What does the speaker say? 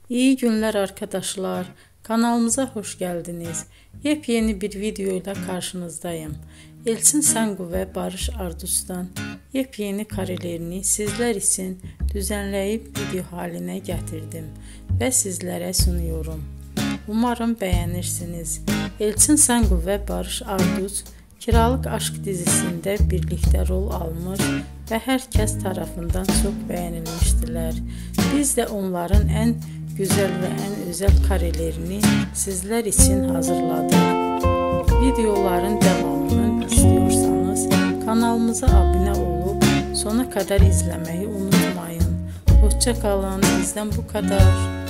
İyi günler arkadaşlar. Kanalımıza hoş geldiniz. Yepyeni bir video ile karşınızdayım. Elçin Sangu ve Barış Ardus'tan yepyeni karelerini sizler için düzenleyip video haline getirdim ve sizlere sunuyorum. Umarım beğenirsiniz. Elçin Sangu ve Barış Ardus Kiralık Aşk dizisinde birlikte rol almış ve herkes tarafından çok beğenilmiştiler. Biz de onların en güzel ve en özel karelerini sizler için hazırladık. Videoların devamını istiyorsanız kanalımıza abone olup sona kadar izlemeyi unutmayın. Hoşça kalın. Bizden bu kadar.